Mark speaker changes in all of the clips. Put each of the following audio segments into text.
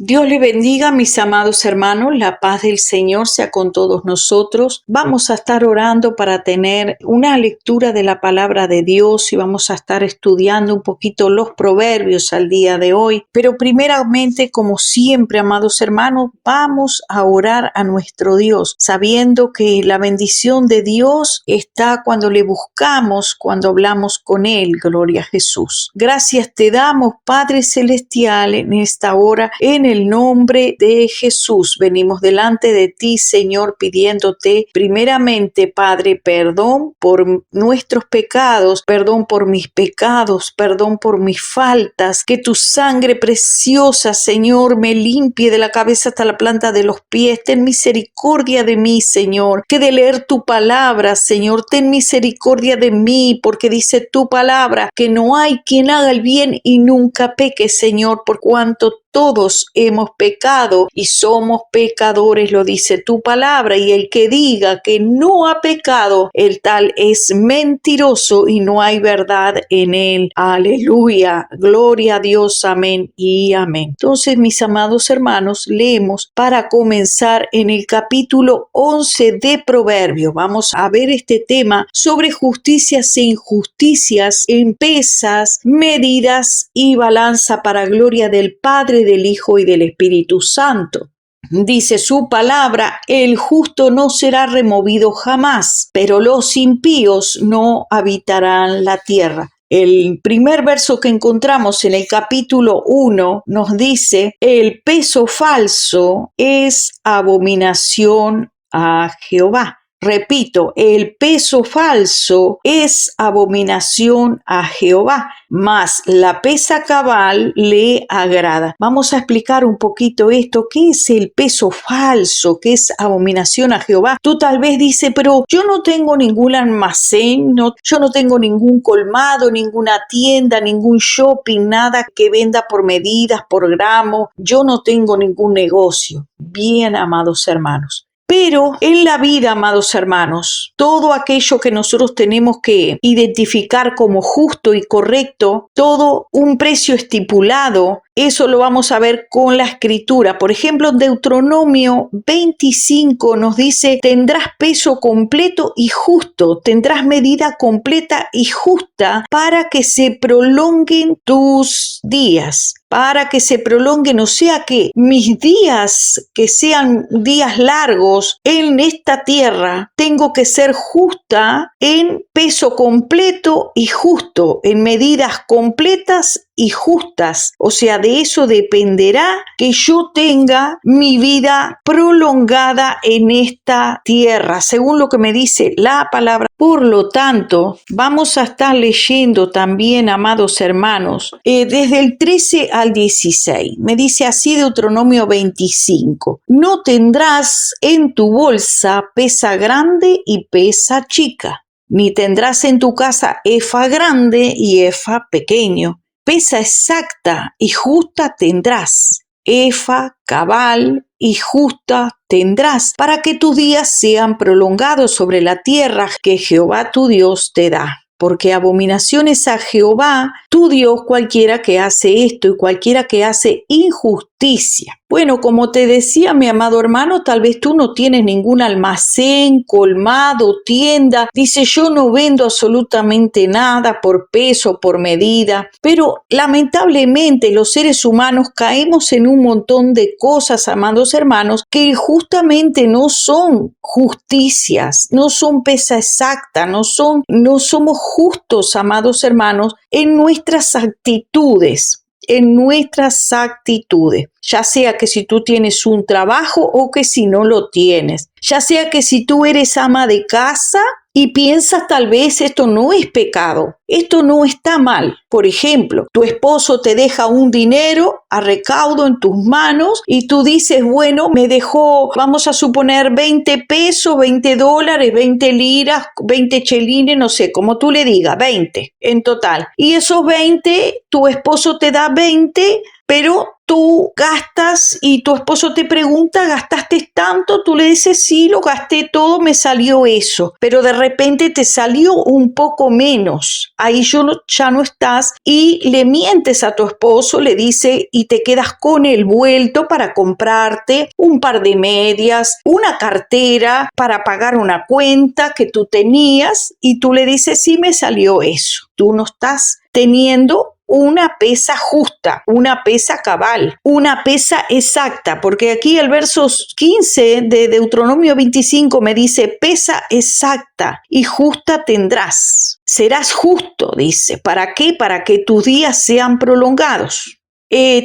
Speaker 1: Dios le bendiga, mis amados hermanos, la paz del Señor sea con todos nosotros. Vamos a estar orando para tener una lectura de la palabra de Dios y vamos a estar estudiando un poquito los proverbios al día de hoy. Pero primeramente, como siempre, amados hermanos, vamos a orar a nuestro Dios, sabiendo que la bendición de Dios está cuando le buscamos, cuando hablamos con Él. Gloria a Jesús. Gracias te damos, Padre Celestial, en esta hora, en el nombre de Jesús. Venimos delante de ti, Señor, pidiéndote primeramente, Padre, perdón por nuestros pecados, perdón por mis pecados, perdón por mis faltas, que tu sangre preciosa, Señor, me limpie de la cabeza hasta la planta de los pies. Ten misericordia de mí, Señor, que de leer tu palabra, Señor, ten misericordia de mí, porque dice tu palabra que no hay quien haga el bien y nunca peque, Señor, por cuanto todos hemos pecado y somos pecadores, lo dice tu palabra, y el que diga que no ha pecado, el tal es mentiroso y no hay verdad en él. Aleluya, gloria a Dios, amén y amén. Entonces, mis amados hermanos, leemos para comenzar en el capítulo 11 de Proverbios. Vamos a ver este tema sobre justicias e injusticias en pesas, medidas y balanza para gloria del Padre, del Hijo y del Espíritu Santo. Dice su palabra, el justo no será removido jamás, pero los impíos no habitarán la tierra. El primer verso que encontramos en el capítulo 1 nos dice, el peso falso es abominación a Jehová. Repito, el peso falso es abominación a Jehová, mas la pesa cabal le agrada. Vamos a explicar un poquito esto. ¿Qué es el peso falso? ¿Qué es abominación a Jehová? Tú tal vez dices, pero yo no tengo ningún almacén, yo no tengo ningún colmado, ninguna tienda, ningún shopping, nada que venda por medidas, por gramos. Yo no tengo ningún negocio. Bien, amados hermanos. Pero en la vida, amados hermanos, todo aquello que nosotros tenemos que identificar como justo y correcto, todo un precio estipulado, eso lo vamos a ver con la escritura. Por ejemplo, en Deuteronomio 25 nos dice, tendrás peso completo y justo, tendrás medida completa y justa para que se prolonguen tus días. Para que se prolonguen, o sea que mis días, que sean días largos en esta tierra, tengo que ser justa en peso completo y justo, en medidas completas y justas. O sea, de eso dependerá que yo tenga mi vida prolongada en esta tierra, según lo que me dice la palabra. Por lo tanto, vamos a estar leyendo también, amados hermanos, desde el 13 al 16. Me dice así Deuteronomio 25. No tendrás en tu bolsa pesa grande y pesa chica, ni tendrás en tu casa efa grande y efa pequeño. Pesa exacta y justa tendrás, efa, cabal y justa tendrás, para que tus días sean prolongados sobre la tierra que Jehová tu Dios te da. Porque abominación es a Jehová tu Dios cualquiera que hace esto y cualquiera que hace injusticia. Bueno, como te decía, mi amado hermano, tal vez tú no tienes ningún almacén, colmado, tienda. Dice, yo no vendo absolutamente nada por peso, por medida. Pero lamentablemente los seres humanos caemos en un montón de cosas, amados hermanos, que justamente no son justicias, no son pesa exacta, no somos justos, amados hermanos, en nuestras actitudes. Ya sea que si tú tienes un trabajo o que si no lo tienes, ya sea que si tú eres ama de casa y piensas tal vez esto no es pecado, esto no está mal. Por ejemplo, tu esposo te deja un dinero a recaudo en tus manos y tú dices, bueno, me dejó, vamos a suponer 20 pesos, 20 dólares, 20 liras, 20 chelines, no sé, como tú le digas, 20 en total. Y esos 20, tu esposo te da 20, pero tú gastas y tu esposo te pregunta, ¿gastaste tanto? Tú le dices, sí, lo gasté todo, me salió eso, pero de repente te salió un poco menos. Ahí ya no estás y le mientes a tu esposo, le dice y te quedas con el vuelto para comprarte un par de medias, una cartera para pagar una cuenta que tú tenías y tú le dices, sí, me salió eso. Tú no estás teniendo una pesa justa, una pesa cabal, una pesa exacta, porque aquí el verso 15 de Deuteronomio 25 me dice, pesa exacta y justa tendrás. Serás justo, dice. ¿Para qué? Para que tus días sean prolongados.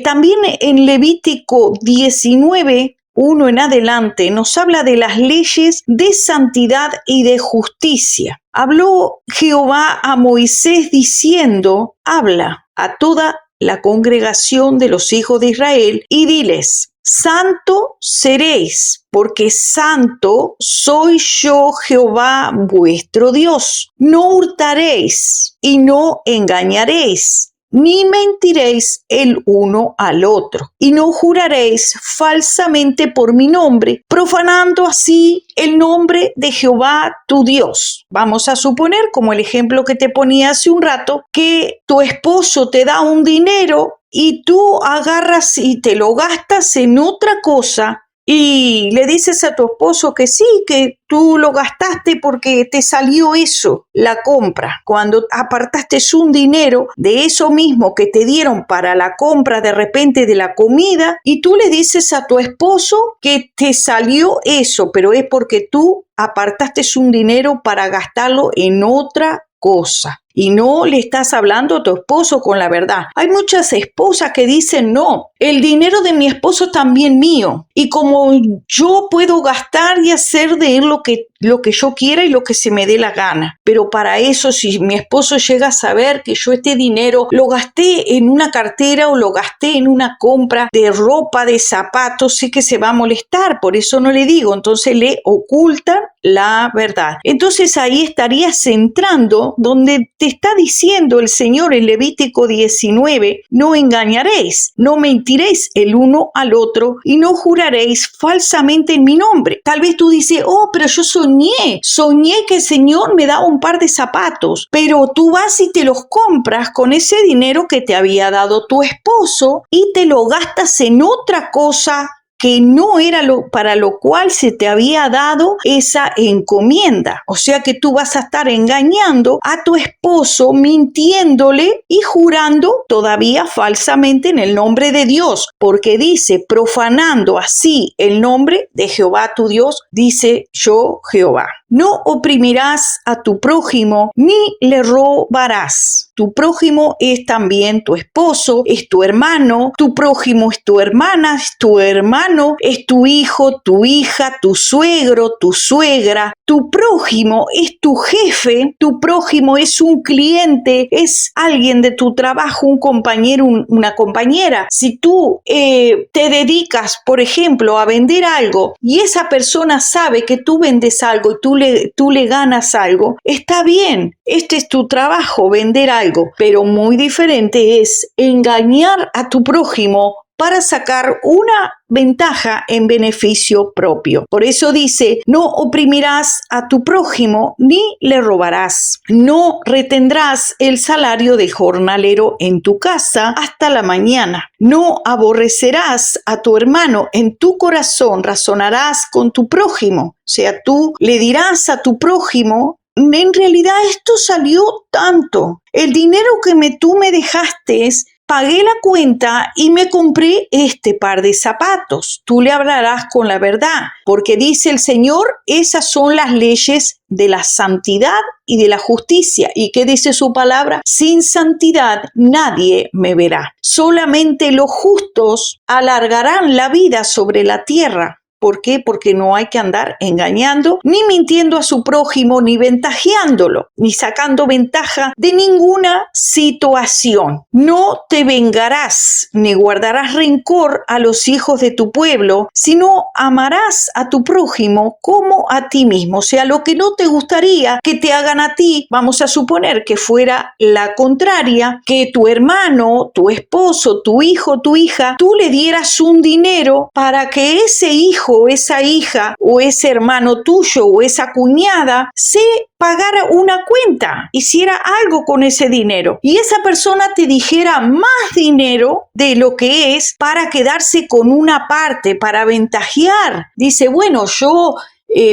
Speaker 1: También en Levítico 19, 1 en adelante, nos habla de las leyes de santidad y de justicia. Habló Jehová a Moisés diciendo, habla a toda la congregación de los hijos de Israel y diles, santo seréis, porque santo soy yo Jehová vuestro Dios. No hurtaréis y no engañaréis, ni mentiréis el uno al otro, y no juraréis falsamente por mi nombre, profanando así el nombre de Jehová tu Dios. Vamos a suponer, como el ejemplo que te ponía hace un rato, que tu esposo te da un dinero y tú agarras y te lo gastas en otra cosa y le dices a tu esposo que sí, que tú lo gastaste porque te salió eso, la compra. Cuando apartaste un dinero de eso mismo que te dieron para la compra de repente de la comida y tú le dices a tu esposo que te salió eso, pero es porque tú apartaste un dinero para gastarlo en otra cosa. Y no le estás hablando a tu esposo con la verdad. Hay muchas esposas que dicen, no, el dinero de mi esposo es también mío. Y como yo puedo gastar y hacer de él lo que yo quiera y lo que se me dé la gana. Pero para eso, si mi esposo llega a saber que yo este dinero lo gasté en una cartera o lo gasté en una compra de ropa, de zapatos, sé que se va a molestar. Por eso no le digo. Entonces le ocultan la verdad. Entonces ahí estarías entrando donde te está diciendo el Señor en Levítico 19, no engañaréis, no mentiréis el uno al otro y no juraréis falsamente en mi nombre. Tal vez tú dices, oh, pero yo soñé que el Señor me daba un par de zapatos, pero tú vas y te los compras con ese dinero que te había dado tu esposo y te lo gastas en otra cosa que no era para lo cual se te había dado esa encomienda. O sea que tú vas a estar engañando a tu esposo, mintiéndole y jurando todavía falsamente en el nombre de Dios, porque dice, profanando así el nombre de Jehová tu Dios, dice yo Jehová. No oprimirás a tu prójimo ni le robarás. Tu prójimo es también tu esposo, es tu hermano, tu prójimo es tu hermana, es tu hermano, es tu hijo, tu hija, tu suegro, tu suegra. Tu prójimo es tu jefe, tu prójimo es un cliente, es alguien de tu trabajo, un compañero, una compañera. Si tú te dedicas, por ejemplo, a vender algo y esa persona sabe que tú vendes algo y tú le ganas algo, está bien, este es tu trabajo, vender algo, pero muy diferente es engañar a tu prójimo para sacar una ventaja en beneficio propio. Por eso dice, no oprimirás a tu prójimo ni le robarás. No retendrás el salario del jornalero en tu casa hasta la mañana. No aborrecerás a tu hermano en tu corazón, razonarás con tu prójimo. O sea, tú le dirás a tu prójimo, en realidad esto salió tanto. El dinero que tú me dejaste pagué la cuenta y me compré este par de zapatos. Tú le hablarás con la verdad, porque dice el Señor, esas son las leyes de la santidad y de la justicia. ¿Y qué dice su palabra? Sin santidad nadie me verá. Solamente los justos alargarán la vida sobre la tierra. ¿Por qué? Porque no hay que andar engañando, ni mintiendo a su prójimo, ni ventajeándolo, ni sacando ventaja de ninguna situación. No te vengarás, ni guardarás rencor a los hijos de tu pueblo, sino amarás a tu prójimo como a ti mismo. O sea, lo que no te gustaría que te hagan a ti, vamos a suponer que fuera la contraria, que tu hermano, tu esposo, tu hijo, tu hija, tú le dieras un dinero para que ese hijo, esa hija o ese hermano tuyo o esa cuñada se pagara una cuenta, hiciera algo con ese dinero y esa persona te dijera más dinero de lo que es para quedarse con una parte, para ventajear. Dice, bueno, yo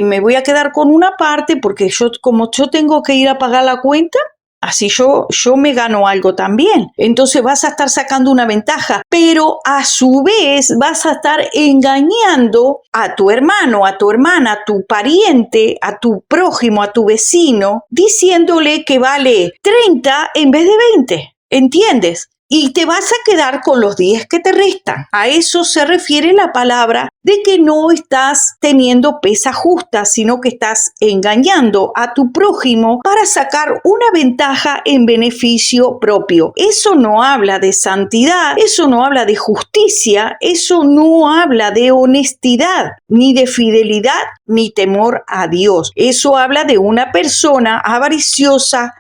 Speaker 1: me voy a quedar con una parte porque como yo tengo que ir a pagar la cuenta, así yo me gano algo también. Entonces vas a estar sacando una ventaja, pero a su vez vas a estar engañando a tu hermano, a tu hermana, a tu pariente, a tu prójimo, a tu vecino, diciéndole que vale 30 en vez de 20. ¿Entiendes? Y te vas a quedar con los 10 que te restan. A eso se refiere la palabra de que no estás teniendo pesa justa, sino que estás engañando a tu prójimo para sacar una ventaja en beneficio propio. Eso no habla de santidad, eso no habla de justicia, eso no habla de honestidad, ni de fidelidad, ni temor a Dios. Eso habla de una persona avariciosa,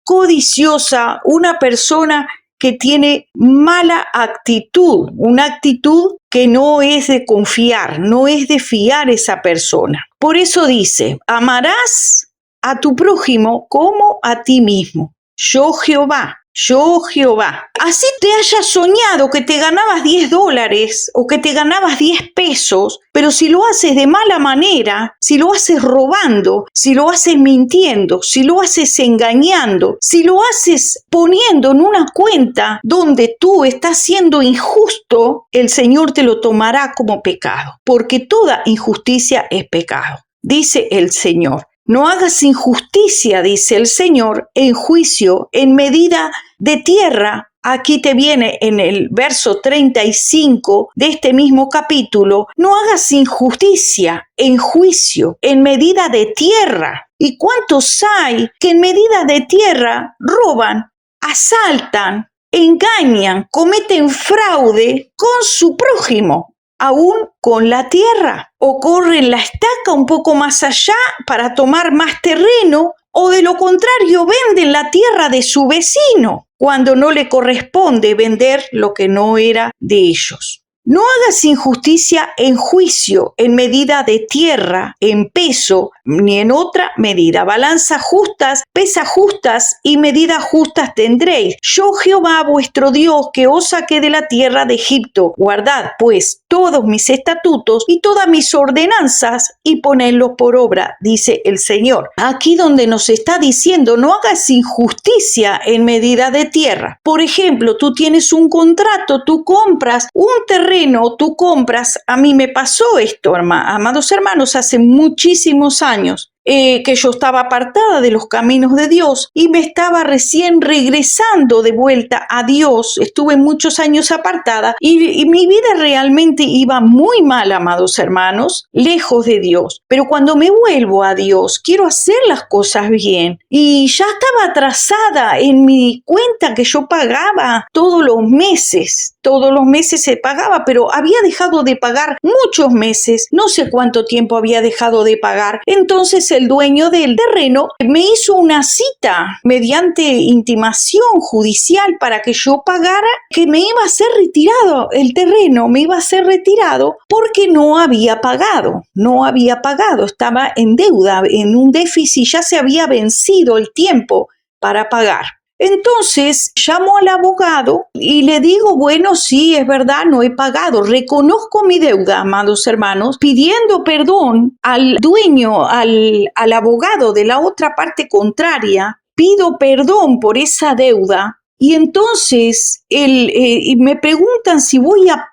Speaker 1: codiciosa, una persona que tiene mala actitud, una actitud que no es de confiar, no es de fiar esa persona. Por eso dice, amarás a tu prójimo como a ti mismo. Yo Jehová. Así te hayas soñado que te ganabas $10 o que te ganabas 10 pesos, pero si lo haces de mala manera, si lo haces robando, si lo haces mintiendo, si lo haces engañando, si lo haces poniendo en una cuenta donde tú estás siendo injusto, el Señor te lo tomará como pecado, porque toda injusticia es pecado, dice el Señor. No hagas injusticia, dice el Señor, en juicio, en medida de tierra. Aquí te viene en el verso 35 de este mismo capítulo. No hagas injusticia en juicio, en medida de tierra. ¿Y cuántos hay que en medida de tierra roban, asaltan, engañan, cometen fraude con su prójimo? Aún con la tierra, o corren la estaca un poco más allá para tomar más terreno, o de lo contrario venden la tierra de su vecino, cuando no le corresponde vender lo que no era de ellos. No hagas injusticia en juicio, en medida de tierra, en peso, ni en otra medida. Balanzas justas, pesas justas y medidas justas tendréis. Yo Jehová vuestro Dios, que os saqué de la tierra de Egipto. Guardad, pues, todos mis estatutos y todas mis ordenanzas y ponedlos por obra, dice el Señor. Aquí donde nos está diciendo, no hagas injusticia en medida de tierra. Por ejemplo, tú tienes un contrato, tú compras un terreno, tú compras, a mí me pasó esto, amados hermanos, hace muchísimos años. Que yo estaba apartada de los caminos de Dios y me estaba recién regresando de vuelta a Dios. Estuve muchos años apartada y mi vida realmente iba muy mal, amados hermanos, lejos de Dios. Pero cuando me vuelvo a Dios, quiero hacer las cosas bien y ya estaba atrasada en mi cuenta que yo pagaba todos los meses se pagaba, pero había dejado de pagar muchos meses, no sé cuánto tiempo había dejado de pagar. Entonces el dueño del terreno me hizo una cita mediante intimación judicial para que yo pagara, que me iba a ser retirado el terreno, me iba a ser retirado porque no había pagado, estaba en deuda, en un déficit, ya se había vencido el tiempo para pagar. Entonces llamo al abogado y le digo, bueno, sí, es verdad, no he pagado, reconozco mi deuda, amados hermanos, pidiendo perdón al dueño, al abogado de la otra parte contraria, pido perdón por esa deuda. Y entonces me preguntan si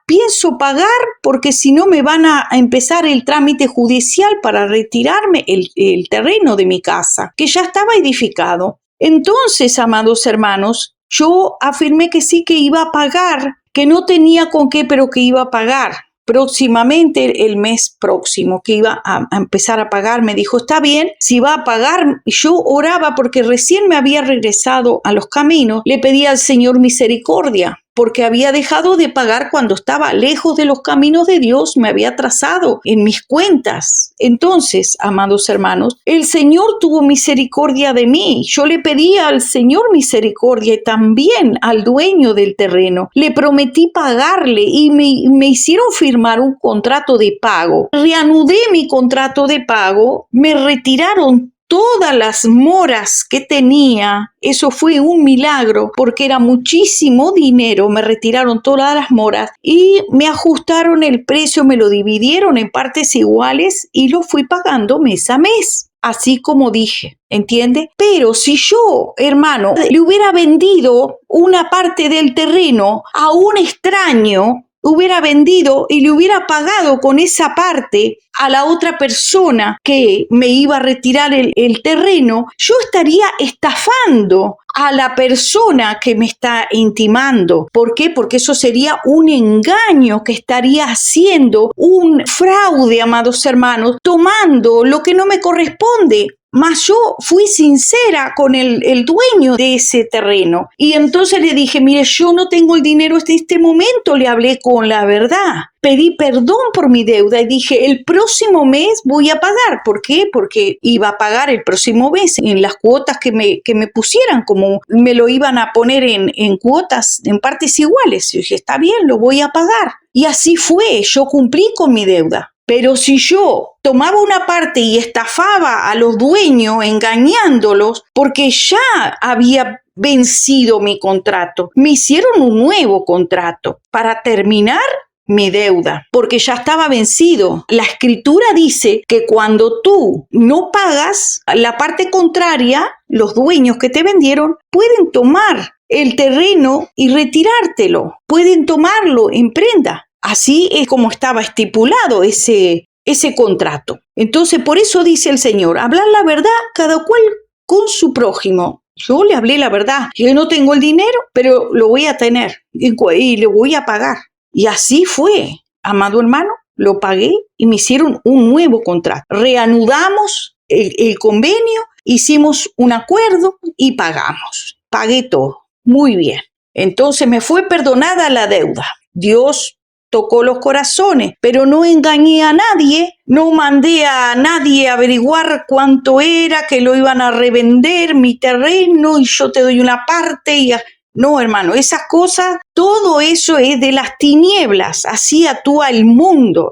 Speaker 1: pienso pagar, porque si no me van a empezar el trámite judicial para retirarme el terreno de mi casa, que ya estaba edificado. Entonces, amados hermanos, yo afirmé que sí, que iba a pagar, que no tenía con qué, pero que iba a pagar. próximamente, el mes próximo, que iba a empezar a pagar. Me dijo, está bien, si va a pagar. Yo oraba porque recién me había regresado a los caminos. Le pedí al Señor misericordia, porque había dejado de pagar cuando estaba lejos de los caminos de Dios, me había atrasado en mis cuentas. Entonces, amados hermanos, el Señor tuvo misericordia de mí. Yo le pedí al Señor misericordia y también al dueño del terreno. Le prometí pagarle y me hicieron firmar un contrato de pago. Reanudé mi contrato de pago, me retiraron todas las moras que tenía. Eso fue un milagro porque era muchísimo dinero. Me retiraron todas las moras y me ajustaron el precio, me lo dividieron en partes iguales y lo fui pagando mes a mes. Así como dije, ¿entiende? Pero si yo, hermano, le hubiera vendido una parte del terreno a un extraño, hubiera vendido y le hubiera pagado con esa parte a la otra persona que me iba a retirar el terreno, yo estaría estafando a la persona que me está intimando. ¿Por qué? Porque eso sería un engaño que estaría haciendo, un fraude, amados hermanos, tomando lo que no me corresponde. Mas yo fui sincera con el dueño de ese terreno. Y entonces le dije, mire, yo no tengo el dinero en este momento. Le hablé con la verdad. Pedí perdón por mi deuda y dije, el próximo mes voy a pagar. ¿Por qué? Porque iba a pagar el próximo mes en las cuotas que me pusieran, como me lo iban a poner en cuotas, en partes iguales. Yo dije, está bien, lo voy a pagar. Y así fue, yo cumplí con mi deuda. Pero si yo tomaba una parte y estafaba a los dueños engañándolos, porque ya había vencido mi contrato, me hicieron un nuevo contrato para terminar mi deuda, porque ya estaba vencido. La escritura dice que cuando tú no pagas, la parte contraria, los dueños que te vendieron, pueden tomar el terreno y retirártelo, pueden tomarlo en prenda. Así es como estaba estipulado ese contrato. Entonces, por eso dice el Señor, hablar la verdad cada cual con su prójimo. Yo le hablé la verdad. Yo no tengo el dinero, pero lo voy a tener y le voy a pagar. Y así fue, amado hermano, lo pagué y me hicieron un nuevo contrato. Reanudamos el convenio, hicimos un acuerdo y pagamos. Pagué todo. Muy bien. Entonces me fue perdonada la deuda. Dios tocó los corazones, pero no engañé a nadie, no mandé a nadie a averiguar cuánto era, que lo iban a revender mi terreno y yo te doy una parte. No, hermano, esas cosas, todo eso es de las tinieblas, así actúa el mundo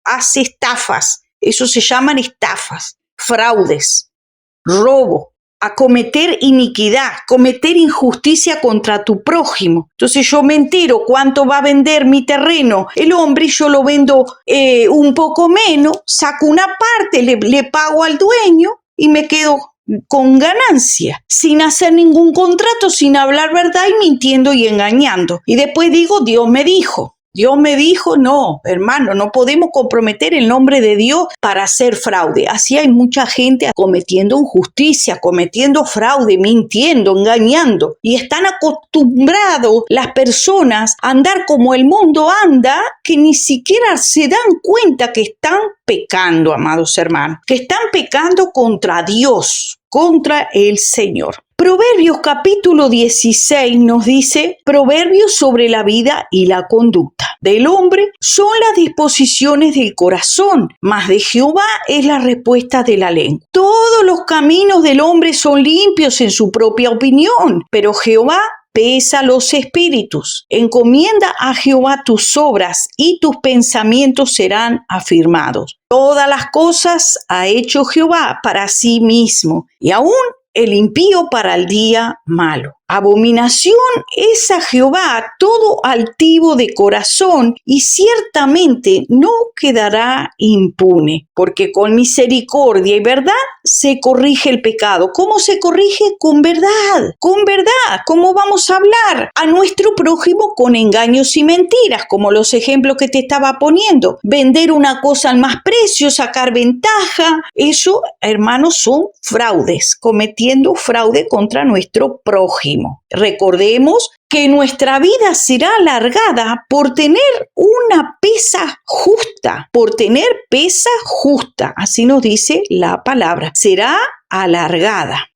Speaker 1: hace estafas, eso se llaman estafas, fraudes, robo. A cometer iniquidad, cometer injusticia contra tu prójimo. Entonces yo me entero cuánto va a vender mi terreno el hombre y yo lo vendo un poco menos, saco una parte, le pago al dueño y me quedo con ganancia, sin hacer ningún contrato, sin hablar verdad y mintiendo y engañando. Y después digo, Dios me dijo. Dios me dijo, no, hermano, no podemos comprometer el nombre de Dios para hacer fraude. Así hay mucha gente cometiendo injusticia, cometiendo fraude, mintiendo, engañando. Y están acostumbrados las personas a andar como el mundo anda, que ni siquiera se dan cuenta que están pecando, amados hermanos, que están pecando contra Dios, contra el Señor. Proverbios capítulo 16 nos dice, proverbios sobre la vida y la conducta del hombre son las disposiciones del corazón, mas de Jehová es la respuesta de la lengua. Todos los caminos del hombre son limpios en su propia opinión, pero Jehová pesa los espíritus. Encomienda a Jehová tus obras y tus pensamientos serán afirmados. Todas las cosas ha hecho Jehová para sí mismo, y aún el impío para el día malo. Abominación es a Jehová todo altivo de corazón, y ciertamente no quedará impune, porque con misericordia y verdad se corrige el pecado. ¿Cómo se corrige? Con verdad, con verdad. ¿Cómo vamos a hablar a nuestro prójimo con engaños y mentiras? Como los ejemplos que te estaba poniendo. Vender una cosa al más precio, sacar ventaja. Eso, hermanos, son fraudes, cometiendo fraude contra nuestro prójimo. Recordemos que nuestra vida será alargada por tener una pesa justa, por tener pesa justa. Así nos dice la palabra. Será alargada.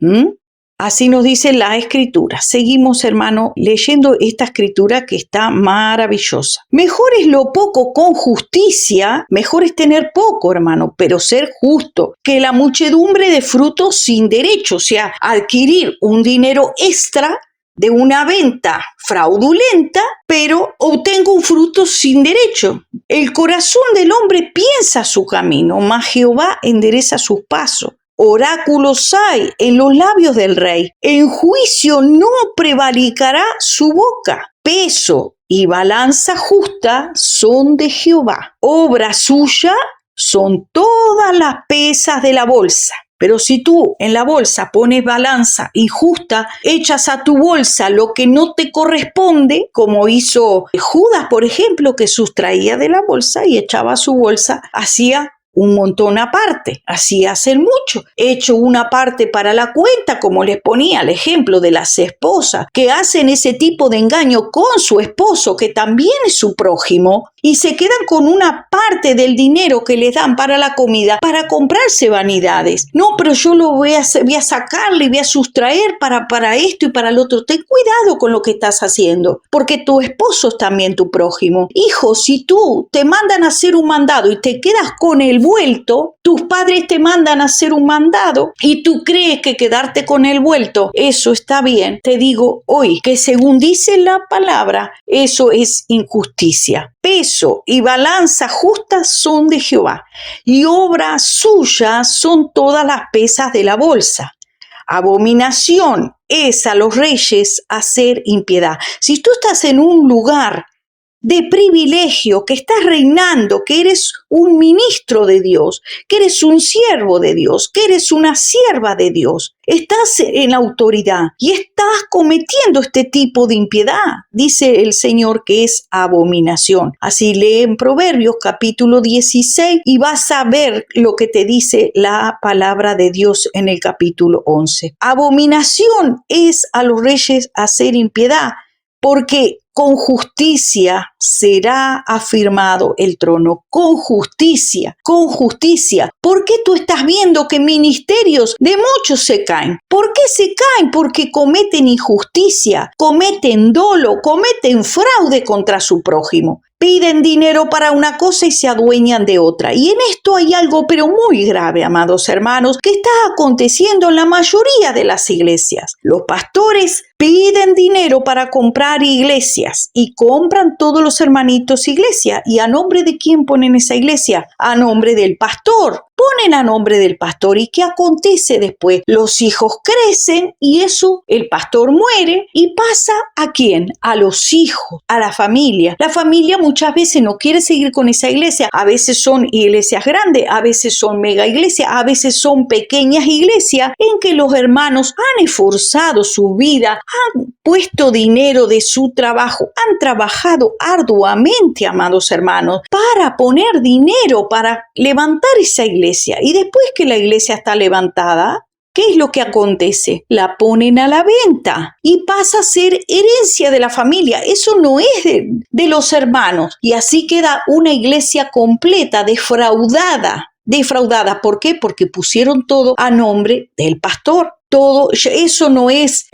Speaker 1: Así nos dice la escritura. Seguimos, hermano, leyendo esta escritura que está maravillosa. Mejor es lo poco con justicia, mejor es tener poco, hermano, pero ser justo, que la muchedumbre de frutos sin derecho, o sea, adquirir un dinero extra de una venta fraudulenta, pero obtengo un fruto sin derecho. El corazón del hombre piensa su camino, mas Jehová endereza sus pasos. Oráculos hay en los labios del rey. En juicio no prevaricará su boca. Peso y balanza justa son de Jehová. Obra suya son todas las pesas de la bolsa. Pero si tú en la bolsa pones balanza injusta, echas a tu bolsa lo que no te corresponde, como hizo Judas, por ejemplo, que sustraía de la bolsa y echaba a su bolsa, hacía un montón aparte, así hacen mucho. Hecho una parte para la cuenta, como les ponía el ejemplo de las esposas, que hacen ese tipo de engaño con su esposo, que también es su prójimo, y se quedan con una parte del dinero que les dan para la comida para comprarse vanidades. No, pero yo lo voy a sacarle, voy a sustraer para esto y para el otro. Ten cuidado con lo que estás haciendo, porque tu esposo es también tu prójimo. Hijo, si tú te mandan a hacer un mandado y te quedas con el vuelto, tus padres te mandan a hacer un mandado y tú crees que quedarte con el vuelto, eso está bien. Te digo hoy que según dice la palabra, eso es injusticia. Peso y balanza justa son de Jehová, y obra suya son todas las pesas de la bolsa. Abominación es a los reyes hacer impiedad. Si tú estás en un lugar de privilegio, que estás reinando, que eres un ministro de Dios, que eres un siervo de Dios, que eres una sierva de Dios, estás en autoridad y estás cometiendo este tipo de impiedad, dice el Señor que es abominación. Así lee en Proverbios capítulo 16 y vas a ver lo que te dice la palabra de Dios en el capítulo 11. Abominación es a los reyes hacer impiedad, porque con justicia será afirmado el trono. Con justicia, con justicia. ¿Por qué tú estás viendo que ministerios de muchos se caen? ¿Por qué se caen? Porque cometen injusticia, cometen dolo, cometen fraude contra su prójimo. Piden dinero para una cosa y se adueñan de otra. Y en esto hay algo pero muy grave, amados hermanos, que está aconteciendo en la mayoría de las iglesias. Los pastores piden dinero para comprar iglesias y compran todos los hermanitos iglesia. ¿Y a nombre de quién ponen esa iglesia? A nombre del pastor. Ponen a nombre del pastor. ¿Y qué acontece después? Los hijos crecen y eso, el pastor muere y pasa ¿a quién? A los hijos, a la familia. La familia muchas veces no quiere seguir con esa iglesia. A veces son iglesias grandes, a veces son mega iglesias, a veces son pequeñas iglesias en que los hermanos han esforzado su vida, han puesto dinero de su trabajo, han trabajado arduamente, amados hermanos, para poner dinero, para levantar esa iglesia. Y después que la iglesia está levantada, ¿qué es lo que acontece? La ponen a la venta y pasa a ser herencia de la familia. Eso no es de los hermanos. Y así queda una iglesia completa, defraudada. Defraudada, ¿por qué? Porque pusieron todo a nombre del pastor. Todo eso no es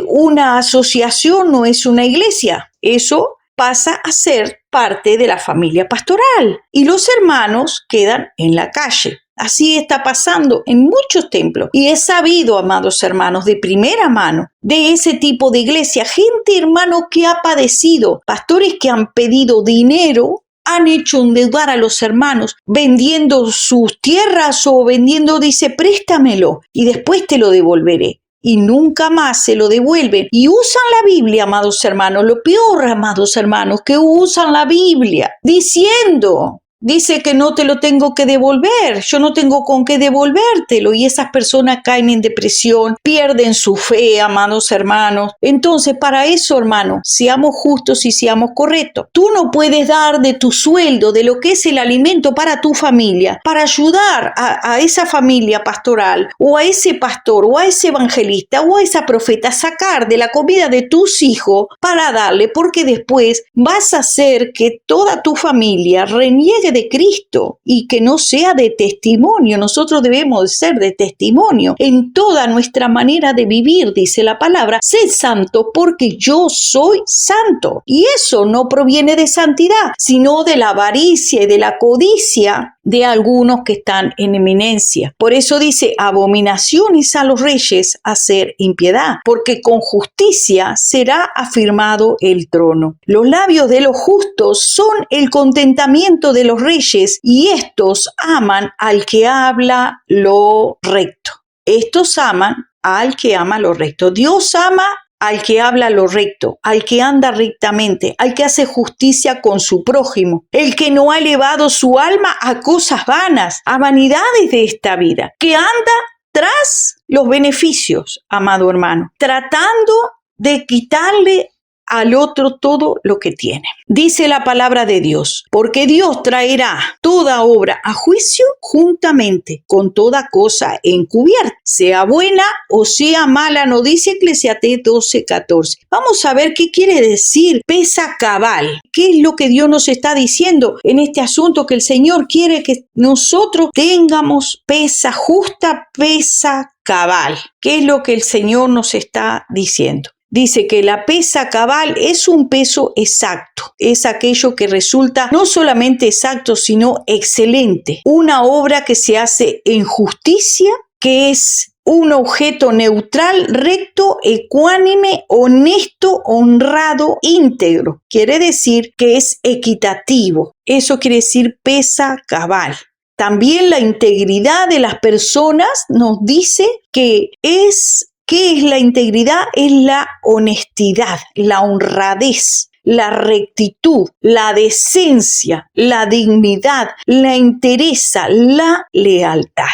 Speaker 1: una asociación, no es una iglesia. Eso pasa a ser parte de la familia pastoral y los hermanos quedan en la calle. Así está pasando en muchos templos. Y he sabido, amados hermanos, de primera mano, de ese tipo de iglesia, gente, hermano, que ha padecido, pastores que han pedido dinero, han hecho endeudar a los hermanos vendiendo sus tierras o vendiendo, dice, préstamelo y después te lo devolveré. Y nunca más se lo devuelven. Y usan la Biblia, amados hermanos. Lo peor, amados hermanos, que usan la Biblia diciendo dice que no te lo tengo que devolver, yo no tengo con qué devolvértelo, y esas personas caen en depresión, pierden su fe, amados hermanos. Entonces, para eso, hermano, seamos justos y seamos correctos. Tú no puedes dar de tu sueldo, de lo que es el alimento para tu familia, para ayudar a esa familia pastoral, o a ese pastor, o a ese evangelista, o a esa profeta, sacar de la comida de tus hijos para darle, porque después vas a hacer que toda tu familia reniegue de Cristo y que no sea de testimonio. Nosotros debemos ser de testimonio en toda nuestra manera de vivir, dice la palabra. Sed santo porque yo soy santo. Y eso no proviene de santidad, sino de la avaricia y de la codicia de algunos que están en eminencia. Por eso dice: abominaciones a los reyes hacer impiedad, porque con justicia será afirmado el trono. Los labios de los justos son el contentamiento de los reyes, y estos aman al que habla lo recto. Estos aman al que ama lo recto. Dios ama al que habla lo recto, al que anda rectamente, al que hace justicia con su prójimo, el que no ha elevado su alma a cosas vanas, a vanidades de esta vida, que anda tras los beneficios, amado hermano, tratando de quitarle al otro todo lo que tiene. Dice la palabra de Dios: porque Dios traerá toda obra a juicio juntamente con toda cosa encubierta, sea buena o sea mala, nos dice Eclesiastés 12:14. Vamos a ver qué quiere decir pesa cabal. ¿Qué es lo que Dios nos está diciendo en este asunto? Que el Señor quiere que nosotros tengamos pesa justa, pesa cabal. ¿Qué es lo que el Señor nos está diciendo? Dice que la pesa cabal es un peso exacto, es aquello que resulta no solamente exacto, sino excelente. Una obra que se hace en justicia, que es un objeto neutral, recto, ecuánime, honesto, honrado, íntegro. Quiere decir que es equitativo. Eso quiere decir pesa cabal. También la integridad de las personas nos dice que ¿qué es la integridad? Es la honestidad, la honradez, la rectitud, la decencia, la dignidad, la entereza, la lealtad.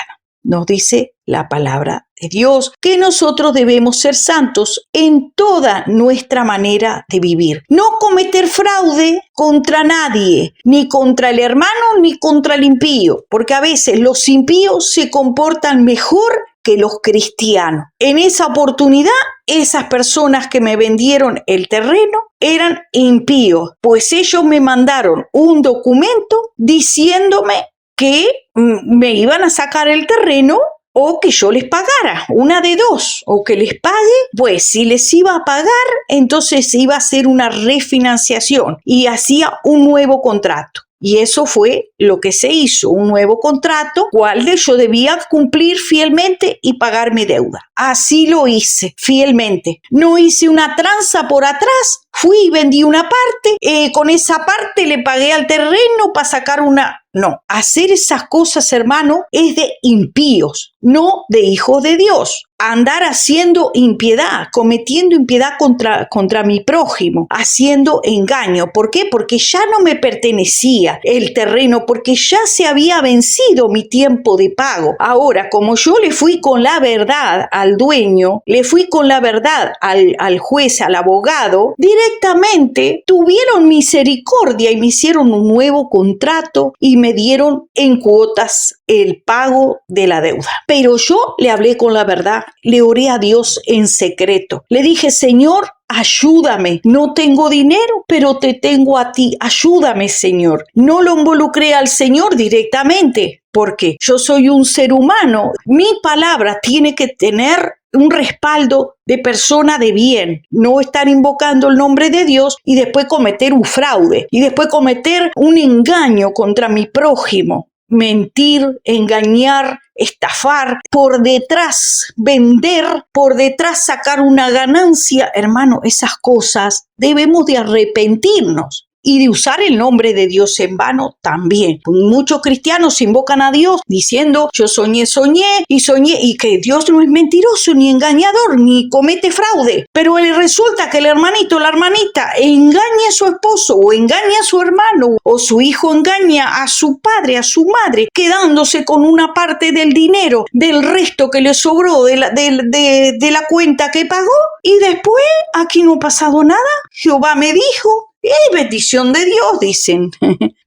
Speaker 1: Nos dice la palabra de Dios que nosotros debemos ser santos en toda nuestra manera de vivir. No cometer fraude contra nadie, ni contra el hermano, ni contra el impío, porque a veces los impíos se comportan mejor que los cristianos. En esa oportunidad, esas personas que me vendieron el terreno eran impíos, pues ellos me mandaron un documento diciéndome que me iban a sacar el terreno o que yo les pagara, una de dos, o que les pague. Pues si les iba a pagar, entonces iba a hacer una refinanciación y hacía un nuevo contrato. Y eso fue lo que se hizo, un nuevo contrato, cual yo debía cumplir fielmente y pagar mi deuda. Así lo hice, fielmente. No hice una tranza por atrás, fui y vendí una parte, con esa parte le pagué al terreno para sacar una... No, hacer esas cosas, hermano, es de impíos, no de hijos de Dios. Andar haciendo impiedad, cometiendo impiedad contra mi prójimo, haciendo engaño. ¿Por qué? Porque ya no me pertenecía el terreno, porque ya se había vencido mi tiempo de pago. Ahora, como yo le fui con la verdad al dueño, le fui con la verdad al juez, al abogado, directamente tuvieron misericordia y me hicieron un nuevo contrato y me dieron en cuotas el pago de la deuda. Pero yo le hablé con la verdad, le oré a Dios en secreto. Le dije: Señor, ayúdame, no tengo dinero, pero te tengo a ti, ayúdame, Señor. No lo involucré al Señor directamente, porque yo soy un ser humano. Mi palabra tiene que tener un respaldo de persona de bien, no estar invocando el nombre de Dios y después cometer un fraude y después cometer un engaño contra mi prójimo. Mentir, engañar, estafar, por detrás vender, por detrás sacar una ganancia. Hermano, esas cosas debemos de arrepentirnos y de usar el nombre de Dios en vano también. Muchos cristianos invocan a Dios diciendo yo soñé y que Dios no es mentiroso ni engañador ni comete fraude, pero resulta que el hermanito o la hermanita engaña a su esposo o engaña a su hermano o su hijo engaña a su padre, a su madre, quedándose con una parte del dinero, del resto que le sobró de la cuenta que pagó, y después aquí no ha pasado nada. Jehová me dijo, bendición de Dios, dicen.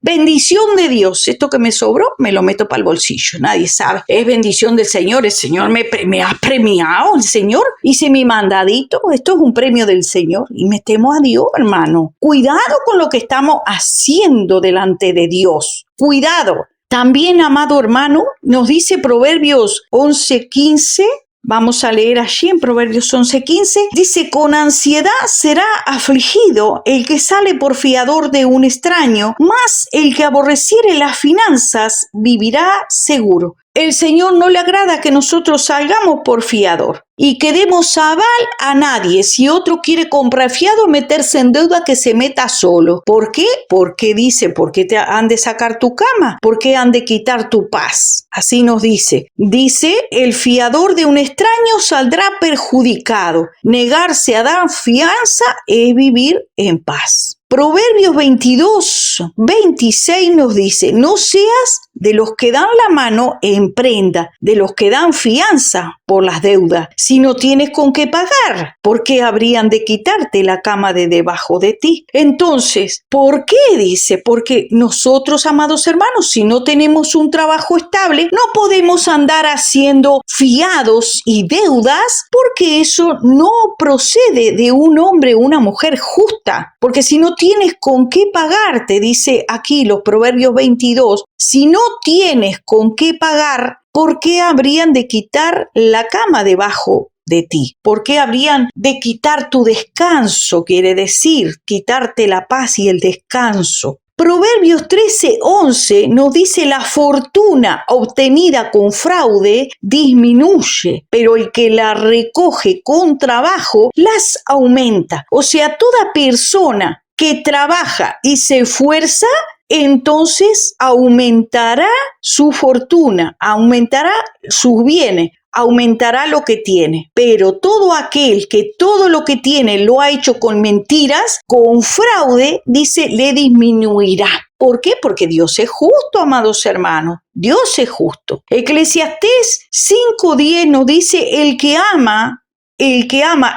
Speaker 1: Bendición de Dios. Esto que me sobró, me lo meto para el bolsillo. Nadie sabe. Es bendición del Señor. El Señor me ha premiado. El Señor hice mi mandadito. Esto es un premio del Señor. Y me temo a Dios, hermano. Cuidado con lo que estamos haciendo delante de Dios. Cuidado. También, amado hermano, nos dice Proverbios 11:15. Vamos a leer allí en Proverbios 11:15. Dice, con ansiedad será afligido el que sale por fiador de un extraño, mas el que aborreciere las finanzas vivirá seguro. El Señor no le agrada que nosotros salgamos por fiador y que demos aval a nadie. Si otro quiere comprar fiado, meterse en deuda, que se meta solo. ¿Por qué? Porque dice, ¿por qué te han de sacar tu cama? ¿Por qué han de quitar tu paz? Así nos dice. Dice, el fiador de un extraño saldrá perjudicado. Negarse a dar fianza es vivir en paz. Proverbios 22:26 nos dice, no seas de los que dan la mano en prenda, de los que dan fianza por las deudas. Si no tienes con qué pagar, ¿por qué habrían de quitarte la cama de debajo de ti? Entonces, ¿por qué? Dice, porque nosotros, amados hermanos, si no tenemos un trabajo estable, no podemos andar haciendo fiados y deudas, porque eso no procede de un hombre o una mujer justa. Porque si no tienes con qué pagar, te dice aquí los Proverbios 22, si no tienes con qué pagar, ¿por qué habrían de quitar la cama debajo de ti? ¿Por qué habrían de quitar tu descanso? Quiere decir, quitarte la paz y el descanso. Proverbios 13:11 nos dice, la fortuna obtenida con fraude disminuye, pero el que la recoge con trabajo las aumenta. O sea, toda persona que trabaja y se esfuerza, entonces aumentará su fortuna, aumentará sus bienes, aumentará lo que tiene. Pero todo aquel que todo lo que tiene lo ha hecho con mentiras, con fraude, dice, le disminuirá. ¿Por qué? Porque Dios es justo, amados hermanos. Dios es justo. Eclesiastés 5:10 nos dice, el que ama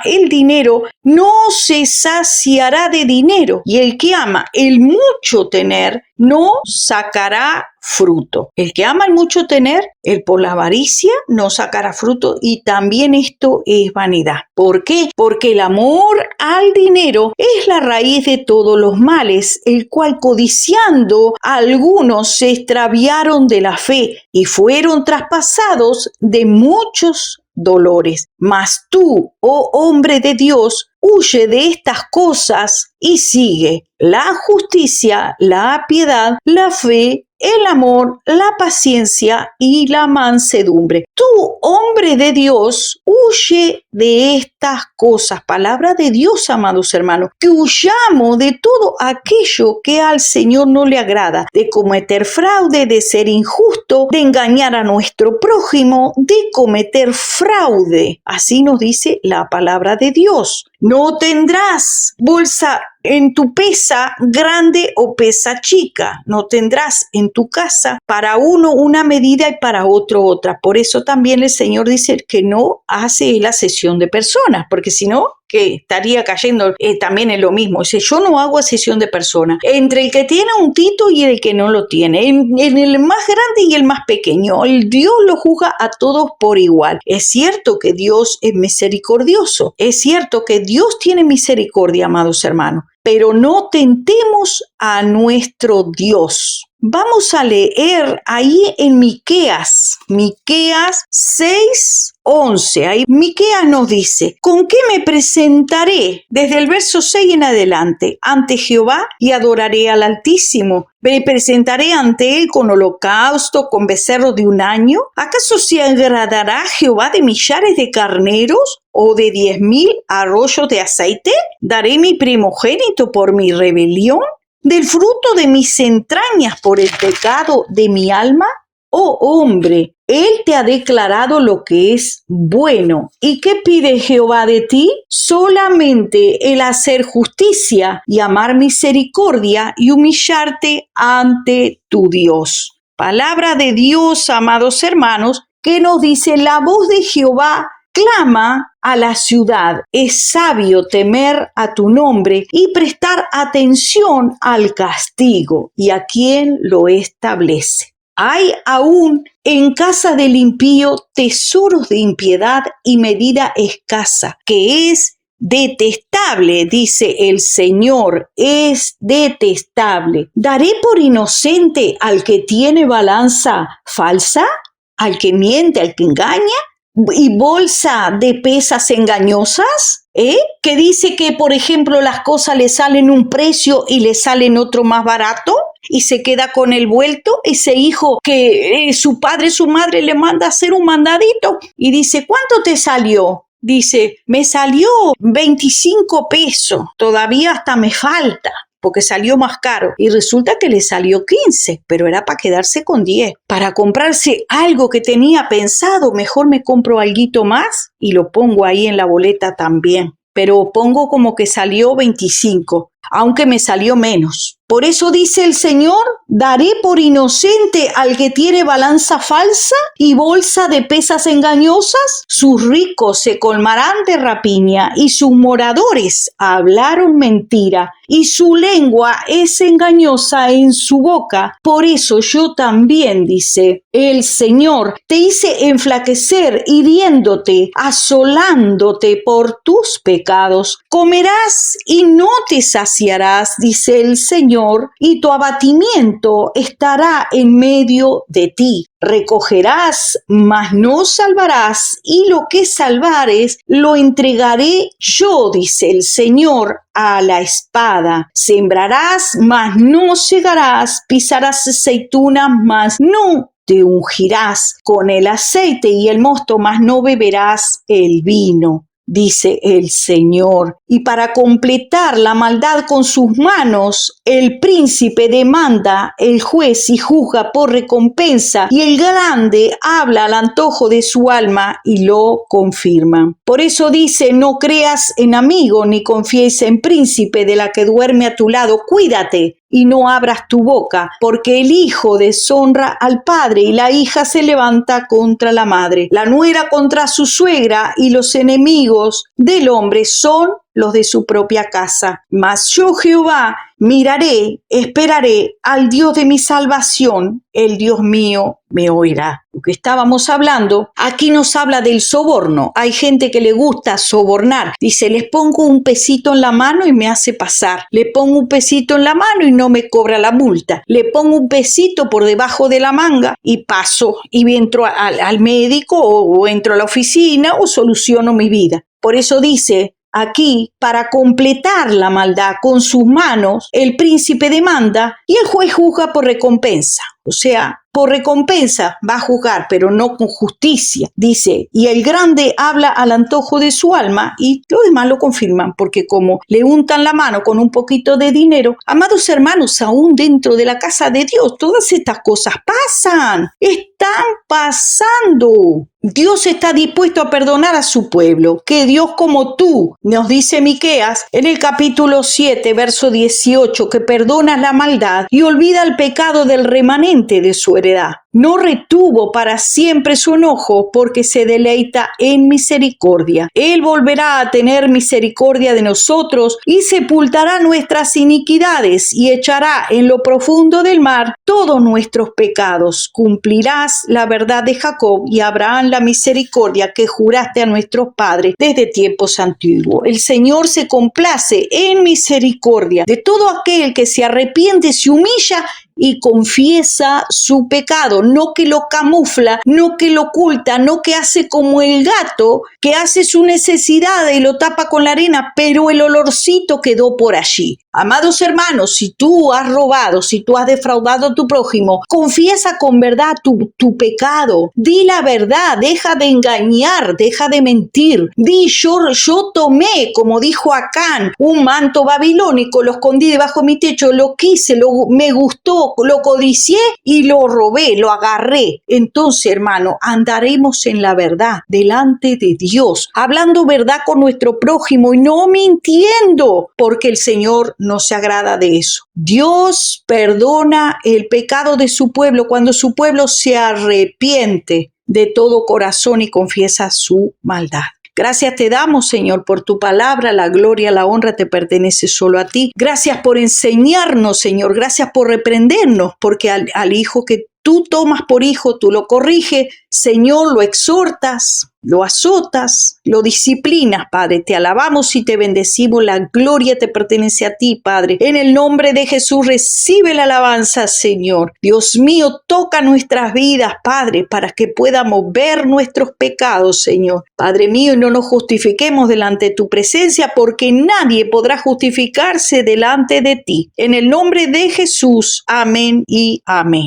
Speaker 1: el dinero no se saciará de dinero, y el que ama el mucho tener no sacará fruto. El que ama el mucho tener, él por la avaricia no sacará fruto, y también esto es vanidad. ¿Por qué? Porque el amor al dinero es la raíz de todos los males, el cual codiciando algunos se extraviaron de la fe y fueron traspasados de muchos dolores. Mas tú, oh hombre de Dios, huye de estas cosas y sigue la justicia, la piedad, la fe, el amor, la paciencia y la mansedumbre. Tú, hombre de Dios, huye de estas cosas. Palabra de Dios, amados hermanos, que huyamos de todo aquello que al Señor no le agrada, de cometer fraude, de ser injusto, de engañar a nuestro prójimo, de cometer fraude. Así nos dice la palabra de Dios. No tendrás bolsa en tu pesa grande o pesa chica. No tendrás en tu casa para uno una medida y para otro otra. Por eso también el Señor dice que no hace la acepción de personas, porque si no, que estaría cayendo también en lo mismo. Dice, yo no hago acepción de personas. Entre el que tiene un tito y el que no lo tiene. En el más grande y el más pequeño. El Dios lo juzga a todos por igual. Es cierto que Dios es misericordioso. Es cierto que Dios tiene misericordia, amados hermanos. Pero no tentemos a nuestro Dios. Vamos a leer ahí en Miqueas 6:11. Ahí Miqueas nos dice, ¿con qué me presentaré? Desde el verso 6 en adelante, ante Jehová, y adoraré al Altísimo. ¿Me presentaré ante él con holocausto, con becerros de un año? ¿Acaso se agradará Jehová de millares de carneros o de 10,000 arroyos de aceite? ¿Daré mi primogénito por mi rebelión del fruto de mis entrañas por el pecado de mi alma? Oh hombre, Él te ha declarado lo que es bueno. ¿Y qué pide Jehová de ti? Solamente el hacer justicia y amar misericordia y humillarte ante tu Dios. Palabra de Dios, amados hermanos, que nos dice: la voz de Jehová clama a la ciudad. Es sabio temer a tu nombre y prestar atención al castigo y a quien lo establece. Hay aún en casa del impío tesoros de impiedad y medida escasa, que es detestable, dice el Señor, es detestable. ¿Daré por inocente al que tiene balanza falsa, al que miente, al que engaña? ¿Y bolsa de pesas engañosas? Que dice que, por ejemplo, las cosas le salen un precio y le salen otro más barato y se queda con el vuelto. Ese hijo que su padre, su madre le manda a hacer un mandadito y dice: ¿cuánto te salió? Dice: me salió 25 pesos, todavía hasta me falta, porque salió más caro, y resulta que le salió 15, pero era para quedarse con 10. Para comprarse algo que tenía pensado, mejor me compro alguito más y lo pongo ahí en la boleta también, pero pongo como que salió 25, aunque me salió menos. Por eso dice el Señor: daré por inocente al que tiene balanza falsa y bolsa de pesas engañosas. Sus ricos se colmarán de rapiña y sus moradores hablaron mentira, y su lengua es engañosa en su boca. Por eso yo también, dice el Señor, te hice enflaquecer, hiriéndote, asolándote por tus pecados. Comerás y no te saciarás, dice el Señor, y tu abatimiento estará en medio de ti. Recogerás, mas no salvarás, y lo que salvares lo entregaré yo, dice el Señor, a la espada. Sembrarás, mas no segarás, pisarás aceitunas, mas no te ungirás con el aceite y el mosto, mas no beberás el vino, dice el Señor. Y para completar la maldad con sus manos, el príncipe demanda, el juez y juzga por recompensa, y el grande habla al antojo de su alma y lo confirma. Por eso dice: no creas en amigo, ni confíes en príncipe de la que duerme a tu lado. Cuídate y no abras tu boca, porque el hijo deshonra al padre y la hija se levanta contra la madre. La nuera contra su suegra, y los enemigos del hombre son los de su propia casa. Mas yo, Jehová, miraré, esperaré al Dios de mi salvación, el Dios mío me oirá. Lo que estábamos hablando, aquí nos habla del soborno. Hay gente que le gusta sobornar. Dice: les pongo un pesito en la mano y me hace pasar. Le pongo un pesito en la mano y no me cobra la multa. Le pongo un pesito por debajo de la manga y paso y entro al médico o entro a la oficina o soluciono mi vida. Por eso dice aquí: para completar la maldad con sus manos, el príncipe demanda y el juez juzga por recompensa. O sea, por recompensa va a juzgar, pero no con justicia. Dice: y el grande habla al antojo de su alma, y los demás lo confirman, porque como le untan la mano con un poquito de dinero, amados hermanos, aún dentro de la casa de Dios, todas estas cosas pasan, están pasando. Dios está dispuesto a perdonar a su pueblo. Que Dios como tú, nos dice Miqueas en el capítulo 7, verso 18, que perdona la maldad y olvida el pecado del remanente de su heredad. No retuvo para siempre su enojo, porque se deleita en misericordia. Él volverá a tener misericordia de nosotros y sepultará nuestras iniquidades y echará en lo profundo del mar todos nuestros pecados. Cumplirás la verdad de Jacob y Abraham la misericordia que juraste a nuestros padres desde tiempos antiguos. El Señor se complace en misericordia de todo aquel que se arrepiente, se humilla y confiesa su pecado, no que lo camufla, no que lo oculta, no que hace como el gato que hace su necesidad y lo tapa con la arena, pero el olorcito quedó por allí. Amados hermanos, si tú has robado, si tú has defraudado a tu prójimo, confiesa con verdad tu pecado. Di la verdad, deja de engañar, deja de mentir. Di, yo tomé, como dijo Acán, un manto babilónico, lo escondí debajo de mi techo, lo quise, me gustó, lo codicié y lo robé, lo agarré. Entonces, hermano, andaremos en la verdad delante de Dios, hablando verdad con nuestro prójimo y no mintiendo, porque el Señor no se agrada de eso. Dios perdona el pecado de su pueblo cuando su pueblo se arrepiente de todo corazón y confiesa su maldad. Gracias te damos, Señor, por tu palabra. La gloria, la honra te pertenece solo a ti. Gracias por enseñarnos, Señor. Gracias por reprendernos, porque al hijo que tú tomas por hijo, tú lo corriges, Señor, lo exhortas, lo azotas, lo disciplinas, Padre. Te alabamos y te bendecimos. La gloria te pertenece a ti, Padre. En el nombre de Jesús, recibe la alabanza, Señor. Dios mío, toca nuestras vidas, Padre, para que podamos ver nuestros pecados, Señor. Padre mío, y no nos justifiquemos delante de tu presencia, porque nadie podrá justificarse delante de ti. En el nombre de Jesús, amén y amén.